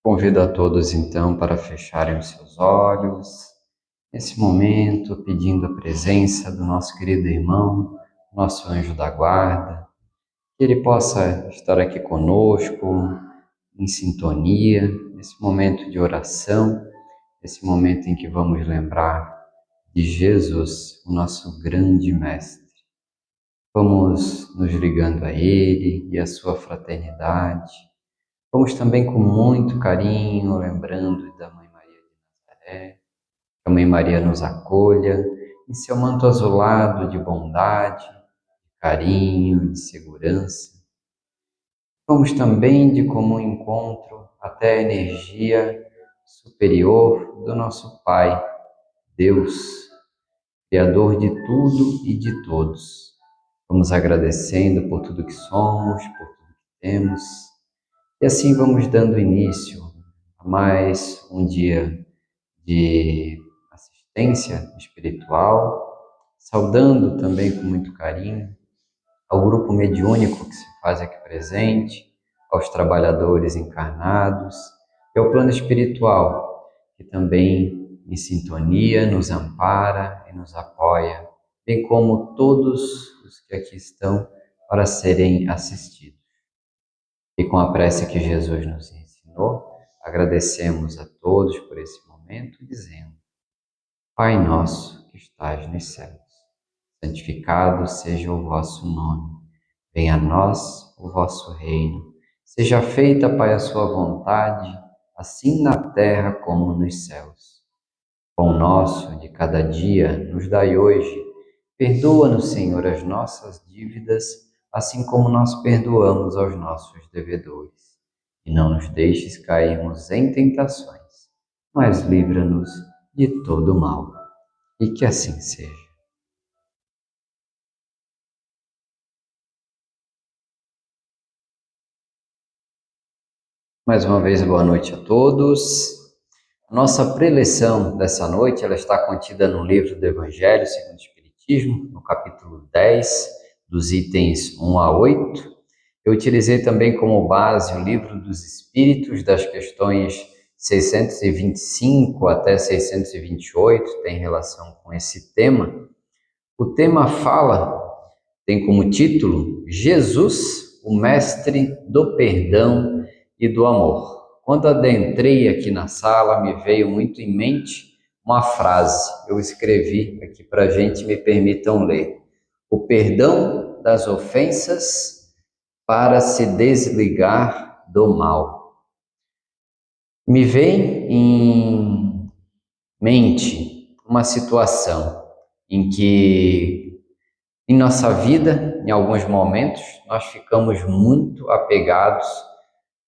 Convido a todos então para fecharem os seus olhos, nesse momento pedindo a presença do nosso querido irmão, nosso anjo da guarda, que ele possa estar aqui conosco, em sintonia, nesse momento de oração, nesse momento em que vamos lembrar de Jesus, o nosso grande mestre. Vamos nos ligando a ele e a sua fraternidade. Vamos também com muito carinho lembrando da Mãe Maria de Nazaré, que a Mãe Maria nos acolha em seu manto azulado de bondade, de carinho, de segurança. Vamos também de comum encontro até a energia superior do nosso Pai, Deus, Criador de tudo e de todos. Vamos agradecendo por tudo que somos, por tudo que temos. E assim vamos dando início a mais um dia de assistência espiritual, saudando também com muito carinho ao grupo mediúnico que se faz aqui presente, aos trabalhadores encarnados e ao plano espiritual, que também em sintonia nos ampara e nos apoia, bem como todos os que aqui estão para serem assistidos. E com a prece que Jesus nos ensinou, agradecemos a todos por esse momento, dizendo: Pai nosso que estás nos céus, santificado seja o vosso nome. Venha a nós o vosso reino. Seja feita, Pai, a sua vontade, assim na terra como nos céus. Pão nosso de cada dia nos dai hoje. Perdoa-nos, Senhor, as nossas dívidas, assim como nós perdoamos aos nossos devedores. E não nos deixes cairmos em tentações, mas livra-nos de todo mal. E que assim seja. Mais uma vez, boa noite a todos. A nossa preleção dessa noite, ela está contida no livro do Evangelho segundo o Espiritismo, no capítulo 10, dos itens 1 a 8. Eu utilizei também como base o livro dos Espíritos, das questões 625 até 628, tem relação com esse tema. O tema tem como título Jesus, o Mestre do Perdão e do Amor. Quando adentrei aqui na sala, me veio muito em mente uma frase. Eu escrevi aqui para a gente, me permitam ler. O perdão das ofensas para se desligar do mal. Me vem em mente uma situação em que em nossa vida, em alguns momentos, nós ficamos muito apegados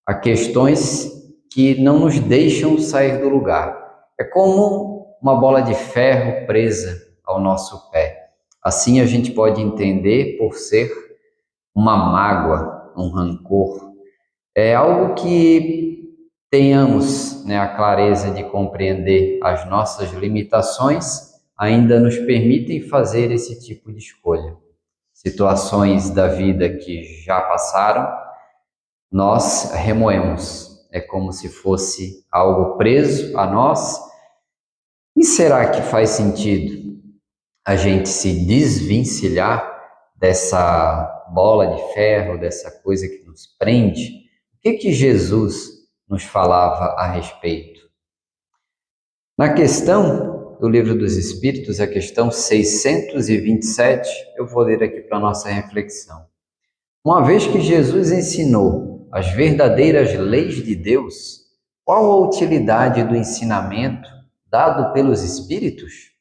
a questões que não nos deixam sair do lugar. É como uma bola de ferro presa ao nosso pé. Assim a gente pode entender por ser uma mágoa, um rancor. É algo que tenhamos, a clareza de compreender as nossas limitações, ainda nos permitem fazer esse tipo de escolha. Situações da vida que já passaram, nós remoemos. É como se fosse algo preso a nós. E será que faz sentido a gente se desvencilhar dessa bola de ferro, dessa coisa que nos prende? O que Jesus nos falava a respeito? Na questão do Livro dos Espíritos, a questão 627, eu vou ler aqui para a nossa reflexão. Uma vez que Jesus ensinou as verdadeiras leis de Deus, qual a utilidade do ensinamento dado pelos Espíritos?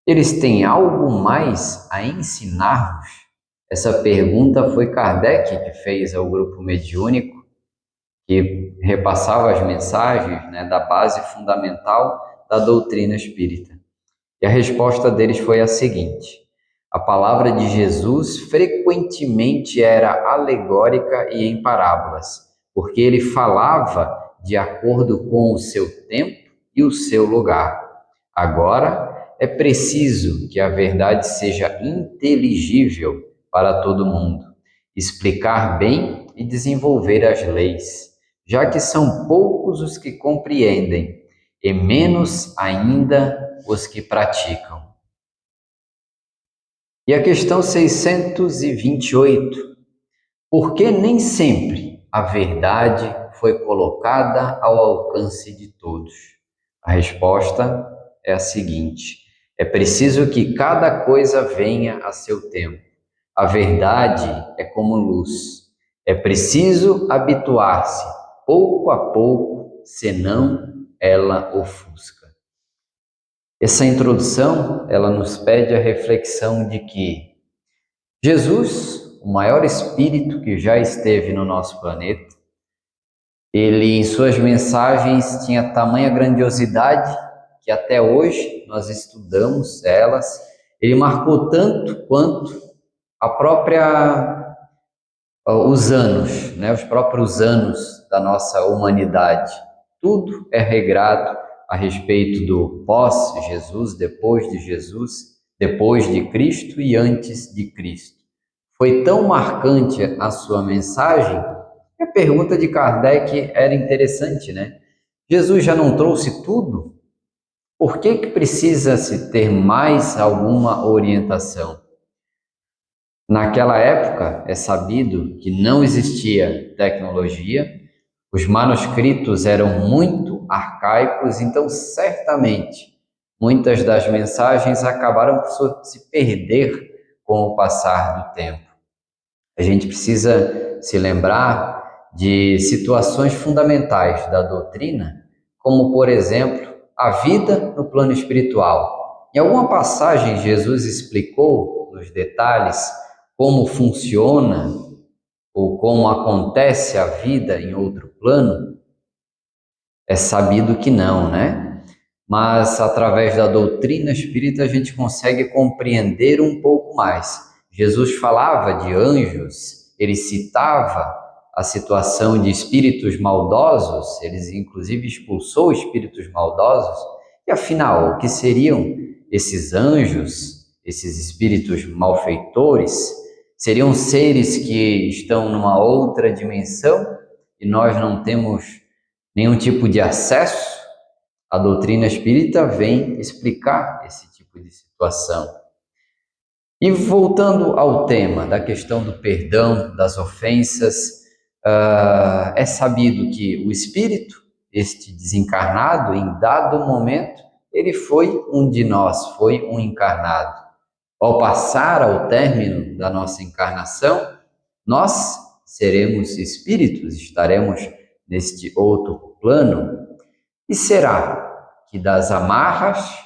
Eles têm algo mais a ensinar-nos? Essa pergunta foi Kardec que fez ao grupo mediúnico, que repassava as mensagens, da base fundamental da doutrina espírita. E a resposta deles foi a seguinte: a palavra de Jesus frequentemente era alegórica e em parábolas, porque ele falava de acordo com o seu tempo e o seu lugar. Agora, é preciso que a verdade seja inteligível para todo mundo, explicar bem e desenvolver as leis, já que são poucos os que compreendem, e menos ainda os que praticam. E a questão 628. Por que nem sempre a verdade foi colocada ao alcance de todos? A resposta é a seguinte: é preciso que cada coisa venha a seu tempo. A verdade é como luz. É preciso habituar-se pouco a pouco, senão ela ofusca. Essa introdução, ela nos pede a reflexão de que Jesus, o maior espírito que já esteve no nosso planeta, ele em suas mensagens tinha tamanha grandiosidade que até hoje nós estudamos elas. Ele marcou tanto quanto a própria os anos, né, os próprios anos da nossa humanidade. Tudo é regrado a respeito do pós-Jesus, depois de Cristo e antes de Cristo. Foi tão marcante a sua mensagem que a pergunta de Kardec era interessante, né? Jesus já não trouxe tudo? Por que precisa se ter mais alguma orientação? Naquela época, é sabido que não existia tecnologia, os manuscritos eram muito arcaicos, então certamente muitas das mensagens acabaram por se perder com o passar do tempo. A gente precisa se lembrar de situações fundamentais da doutrina, como, por exemplo, a vida no plano espiritual. Em alguma passagem, Jesus explicou nos detalhes como funciona ou como acontece a vida em outro plano? É sabido que não, né? Mas através da doutrina espírita a gente consegue compreender um pouco mais. Jesus falava de anjos, ele citava a situação de espíritos maldosos, ele inclusive expulsou espíritos maldosos, e afinal, o que seriam esses anjos, esses espíritos malfeitores? Seriam seres que estão numa outra dimensão e nós não temos nenhum tipo de acesso? A doutrina espírita vem explicar esse tipo de situação. E voltando ao tema da questão do perdão, das ofensas, é sabido que o espírito, este desencarnado, em dado momento, ele foi um de nós, foi um encarnado. Ao passar ao término da nossa encarnação, nós seremos espíritos, estaremos neste outro plano. E será que das amarras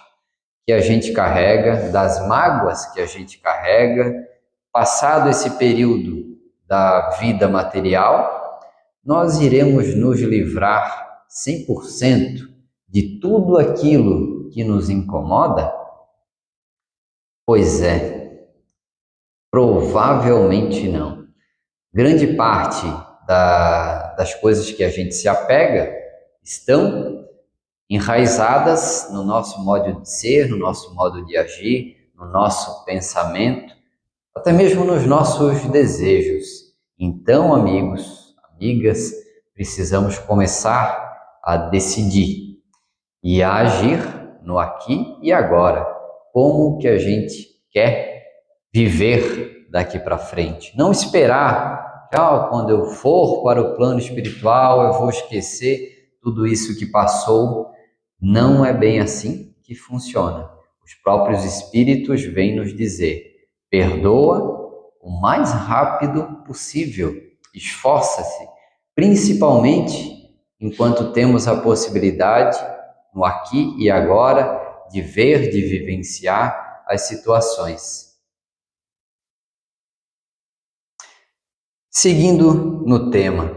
que a gente carrega, das mágoas que a gente carrega, passado esse período da vida material, nós iremos nos livrar 100% de tudo aquilo que nos incomoda? Pois é, provavelmente não. Grande parte das coisas que a gente se apega estão enraizadas no nosso modo de ser, no nosso modo de agir, no nosso pensamento, até mesmo nos nossos desejos. Então, amigos, amigas, precisamos começar a decidir e a agir no aqui e agora, como que a gente quer viver daqui para frente. Não esperar, quando eu for para o plano espiritual, eu vou esquecer tudo isso que passou. Não é bem assim que funciona. Os próprios espíritos vêm nos dizer: perdoa o mais rápido possível, esforça-se, principalmente enquanto temos a possibilidade, no aqui e agora, de ver, de vivenciar as situações. Seguindo no tema,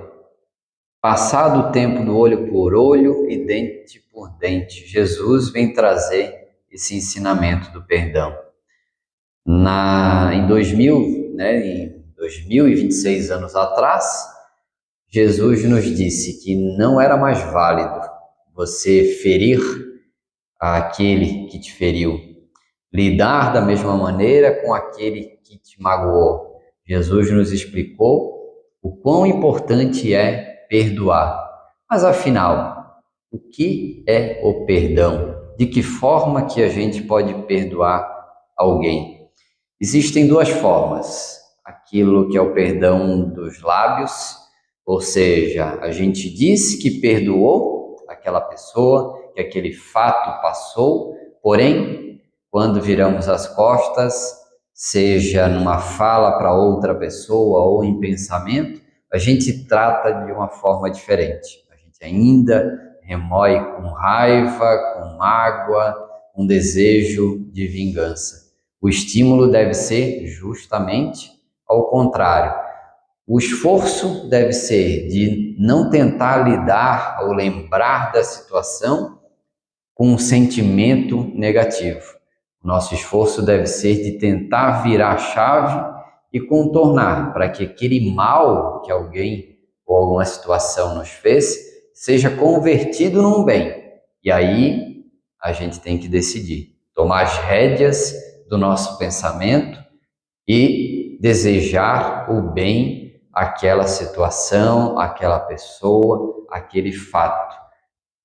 passado o tempo do olho por olho e dente por dente, Jesus vem trazer esse ensinamento do perdão. Em 2026 anos atrás, Jesus nos disse que não era mais válido você ferir aquele que te feriu, lidar da mesma maneira com aquele que te magoou. Jesus nos explicou o quão importante é perdoar. Mas afinal, o que é o perdão? De que forma que a gente pode perdoar alguém? Existem duas formas. Aquilo que é o perdão dos lábios, ou seja, a gente diz que perdoou aquela pessoa, que aquele fato passou, porém, quando viramos as costas, seja numa fala para outra pessoa ou em pensamento, a gente trata de uma forma diferente. A gente ainda remói com raiva, com mágoa, com desejo de vingança. O estímulo deve ser justamente ao contrário. O esforço deve ser de não tentar lidar ou lembrar da situação com um sentimento negativo. Nosso esforço deve ser de tentar virar a chave e contornar para que aquele mal que alguém ou alguma situação nos fez seja convertido num bem. E aí a gente tem que decidir, tomar as rédeas do nosso pensamento e desejar o bem àquela situação, àquela pessoa, àquele fato.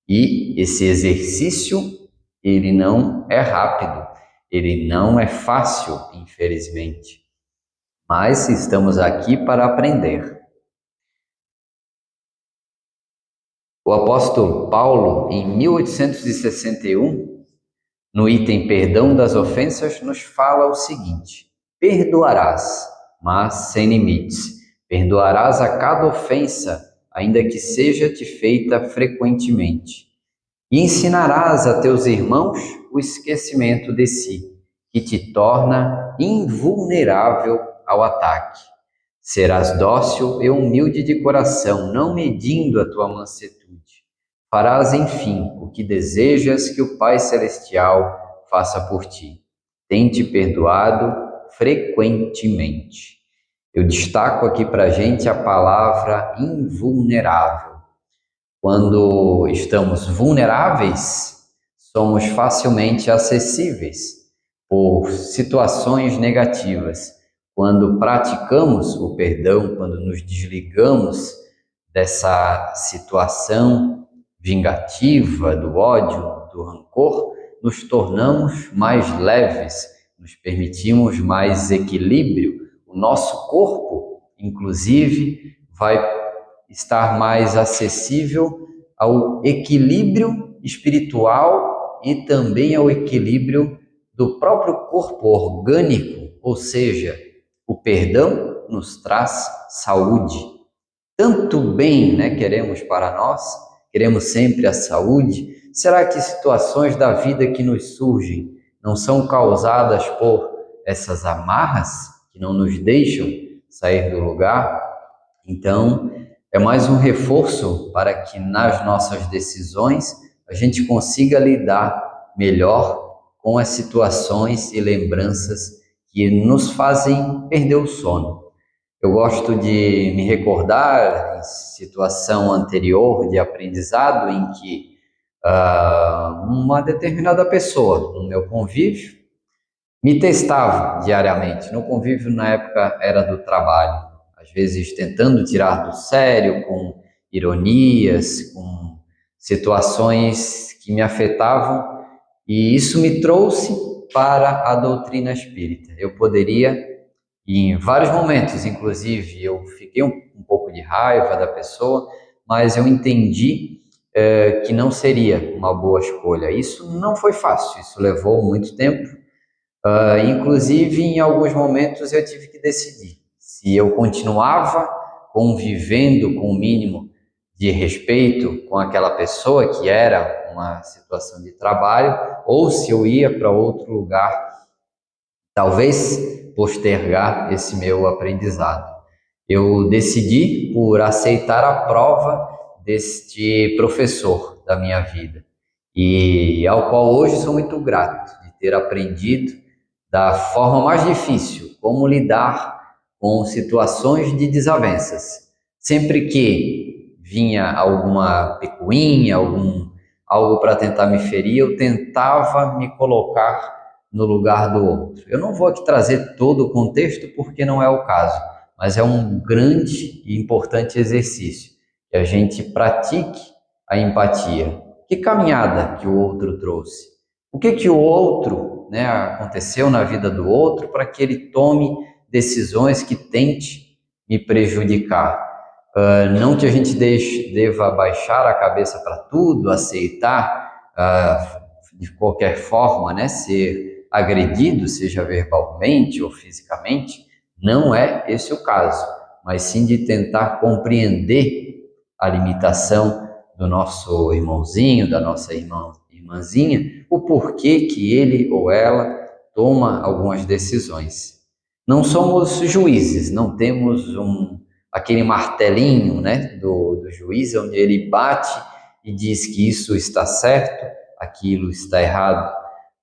E esse exercício, ele não é rápido, ele não é fácil, infelizmente. Mas estamos aqui para aprender. O apóstolo Paulo, em 1861, no item Perdão das Ofensas, nos fala o seguinte: perdoarás, mas sem limites. Perdoarás a cada ofensa, ainda que seja te feita frequentemente. E ensinarás a teus irmãos o esquecimento de si, que te torna invulnerável ao ataque. Serás dócil e humilde de coração, não medindo a tua mansuetude. Farás, enfim, o que desejas que o Pai Celestial faça por ti. Tem-te perdoado frequentemente. Eu destaco aqui para a gente a palavra invulnerável. Quando estamos vulneráveis, somos facilmente acessíveis por situações negativas. Quando praticamos o perdão, quando nos desligamos dessa situação vingativa, do ódio, do rancor, nos tornamos mais leves, nos permitimos mais equilíbrio. O nosso corpo, inclusive, vai estar mais acessível ao equilíbrio espiritual e também ao equilíbrio do próprio corpo orgânico, ou seja, o perdão nos traz saúde. Tanto bem, né, queremos para nós, queremos sempre a saúde. Será que situações da vida que nos surgem não são causadas por essas amarras que não nos deixam sair do lugar? Então, é mais um reforço para que nas nossas decisões a gente consiga lidar melhor com as situações e lembranças que nos fazem perder o sono. Eu gosto de me recordar em situação anterior de aprendizado em que uma determinada pessoa no meu convívio me testava diariamente. No convívio, na época, era do trabalho, às vezes tentando tirar do sério, com ironias, com situações que me afetavam, e isso me trouxe para a doutrina espírita. Eu poderia, em vários momentos, inclusive, eu fiquei um pouco de raiva da pessoa, mas eu entendi que não seria uma boa escolha. Isso não foi fácil, isso levou muito tempo. Inclusive, em alguns momentos eu tive que decidir se eu continuava convivendo com o mínimo de respeito com aquela pessoa, que era uma situação de trabalho, ou se eu ia para outro lugar, talvez postergar esse meu aprendizado. Eu decidi por aceitar a prova deste professor da minha vida, e ao qual hoje sou muito grato de ter aprendido da forma mais difícil, como lidar com situações de desavenças. Sempre que vinha alguma picuinha, algo para tentar me ferir, eu tentava me colocar no lugar do outro. Eu não vou aqui trazer todo o contexto porque não é o caso, mas é um grande e importante exercício que a gente pratique a empatia? Que caminhada que o outro trouxe? O que o outro, né, aconteceu na vida do outro para que ele tome decisões que tente me prejudicar? Não que a gente deva baixar a cabeça para tudo, aceitar de qualquer forma, né, ser agredido, seja verbalmente ou fisicamente, não é esse o caso, mas sim de tentar compreender a limitação do nosso irmãozinho, da nossa irmãzinha, o porquê que ele ou ela toma algumas decisões. Não somos juízes, não temos aquele martelinho, né, do juiz, onde ele bate e diz que isso está certo, aquilo está errado.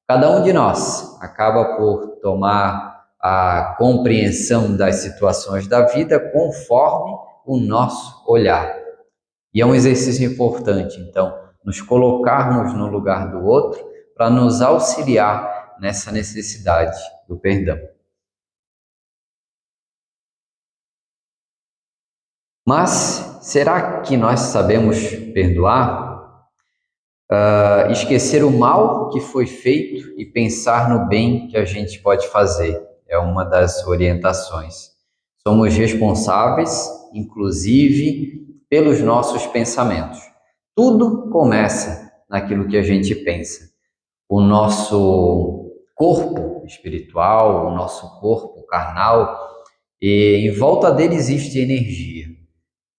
Cada um de nós acaba por tomar a compreensão das situações da vida conforme o nosso olhar. E é um exercício importante, então, nos colocarmos no lugar do outro para nos auxiliar nessa necessidade do perdão. Mas será que nós sabemos perdoar? Esquecer o mal que foi feito e pensar no bem que a gente pode fazer é uma das orientações. Somos responsáveis, inclusive, pelos nossos pensamentos. Tudo começa naquilo que a gente pensa. O nosso corpo espiritual, o nosso corpo carnal, e em volta dele existe energia.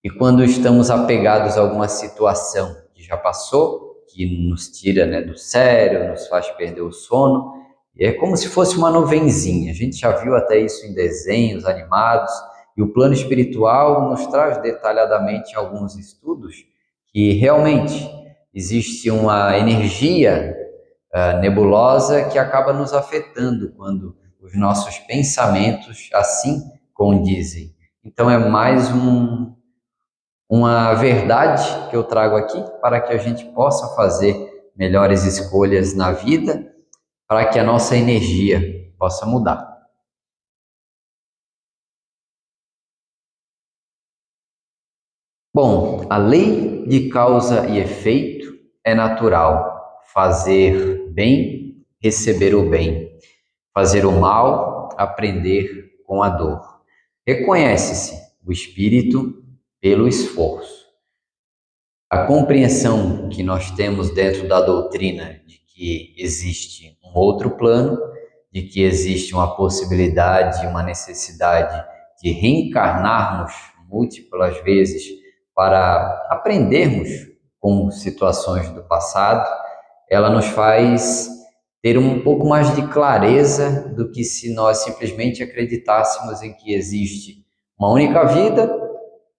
E quando estamos apegados a alguma situação que já passou, que nos tira, né, do sério, nos faz perder o sono, é como se fosse uma nuvenzinha. A gente já viu até isso em desenhos animados, e o plano espiritual nos traz detalhadamente em alguns estudos que realmente existe uma energia nebulosa que acaba nos afetando quando os nossos pensamentos assim condizem. Então é mais uma verdade que eu trago aqui para que a gente possa fazer melhores escolhas na vida, para que a nossa energia possa mudar. Bom, a lei de causa e efeito é natural. Fazer bem, receber o bem. Fazer o mal, aprender com a dor. Reconhece-se o espírito pelo esforço. A compreensão que nós temos dentro da doutrina de que existe um outro plano, de que existe uma possibilidade, uma necessidade de reencarnarmos múltiplas vezes para aprendermos com situações do passado, ela nos faz ter um pouco mais de clareza do que se nós simplesmente acreditássemos em que existe uma única vida,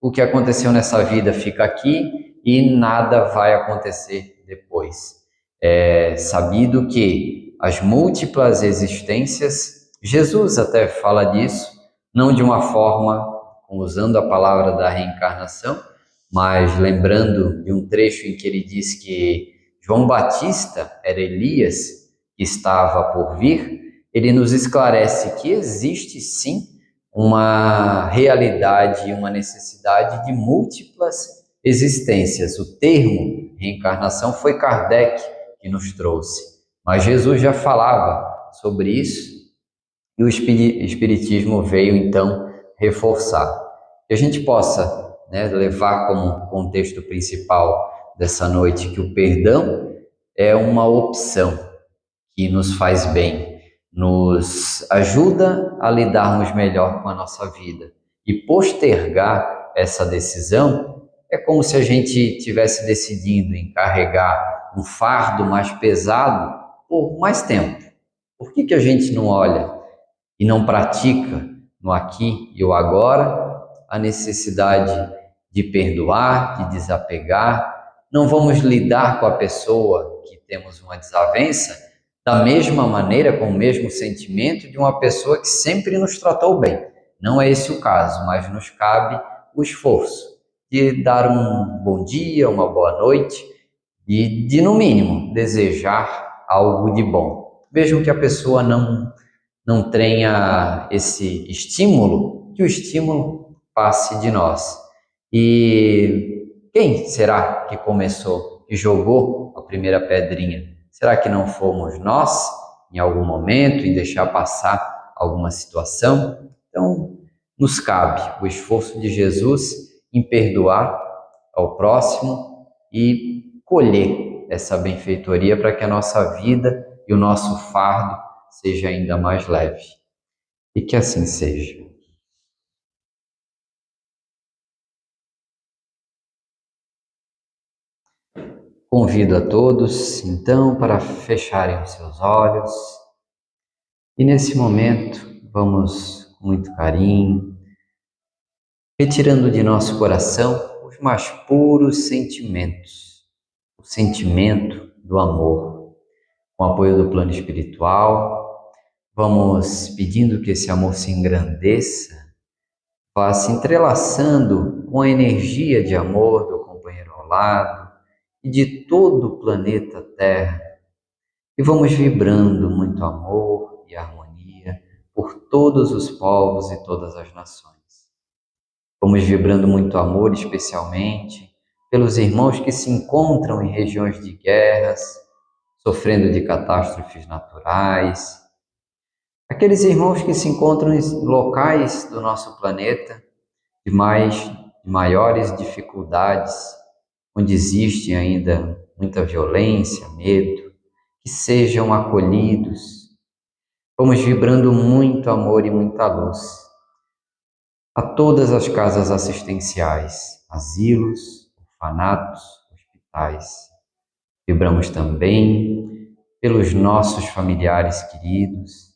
o que aconteceu nessa vida fica aqui e nada vai acontecer depois. É sabido que as múltiplas existências, Jesus até fala disso, não de uma forma usando a palavra da reencarnação, mas lembrando de um trecho em que ele diz que João Batista era Elias que estava por vir, ele nos esclarece que existe sim uma realidade e uma necessidade de múltiplas existências. O termo reencarnação foi Kardec que nos trouxe, mas Jesus já falava sobre isso e o Espiritismo veio então reforçar. Que a gente possa, né, levar como contexto principal dessa noite que o perdão é uma opção que nos faz bem, nos ajuda a lidarmos melhor com a nossa vida. E postergar essa decisão é como se a gente tivesse decidindo em carregar um fardo mais pesado por mais tempo. Por que a gente não olha e não pratica no aqui e o agora a necessidade de perdoar, de desapegar? Não vamos lidar com a pessoa que temos uma desavença da mesma maneira, com o mesmo sentimento de uma pessoa que sempre nos tratou bem. Não é esse o caso, mas nos cabe o esforço de dar um bom dia, uma boa noite e de, no mínimo, desejar algo de bom. Mesmo que a pessoa não tenha esse estímulo, que o estímulo passe de nós. E Quem será que começou, que jogou a primeira pedrinha? Será que não fomos nós, em algum momento, em deixar passar alguma situação? Então, nos cabe o esforço de Jesus em perdoar ao próximo e colher essa benfeitoria para que a nossa vida e o nosso fardo seja ainda mais leve. E que assim seja. Convido a todos, então, para fecharem os seus olhos e nesse momento vamos, com muito carinho, retirando de nosso coração os mais puros sentimentos, o sentimento do amor. Com o apoio do plano espiritual, vamos pedindo que esse amor se engrandeça, vá se entrelaçando com a energia de amor do companheiro ao lado e de todo o planeta Terra. E vamos vibrando muito amor e harmonia por todos os povos e todas as nações. Vamos vibrando muito amor, especialmente pelos irmãos que se encontram em regiões de guerras, sofrendo de catástrofes naturais, aqueles irmãos que se encontram em locais do nosso planeta de maiores dificuldades, onde existe ainda muita violência, medo, que sejam acolhidos. Vamos vibrando muito amor e muita luz a todas as casas assistenciais, asilos, orfanatos, hospitais. Vibramos também pelos nossos familiares queridos,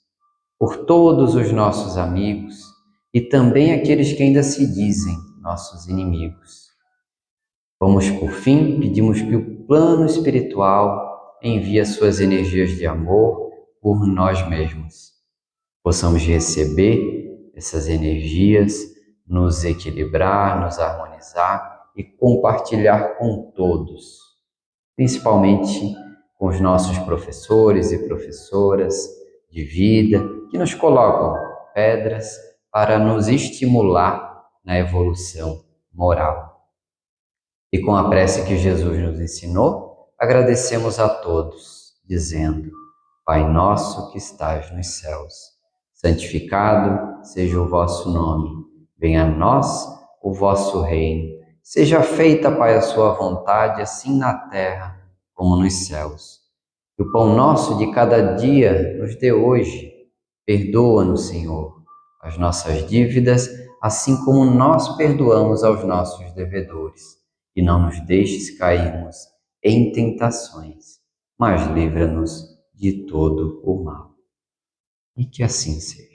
por todos os nossos amigos e também aqueles que ainda se dizem nossos inimigos. Vamos, por fim, pedimos que o plano espiritual envie suas energias de amor por nós mesmos. Possamos receber essas energias, nos equilibrar, nos harmonizar e compartilhar com todos, principalmente com os nossos professores e professoras de vida, que nos colocam pedras para nos estimular na evolução moral. E com a prece que Jesus nos ensinou, agradecemos a todos, dizendo: Pai nosso que estais nos céus, santificado seja o vosso nome. Venha a nós o vosso reino. Seja feita, Pai, a sua vontade, assim na terra como nos céus. E o pão nosso de cada dia nos dê hoje. Perdoa-nos, Senhor, as nossas dívidas, assim como nós perdoamos aos nossos devedores. E não nos deixes cairmos em tentações, mas livra-nos de todo o mal. E que assim seja.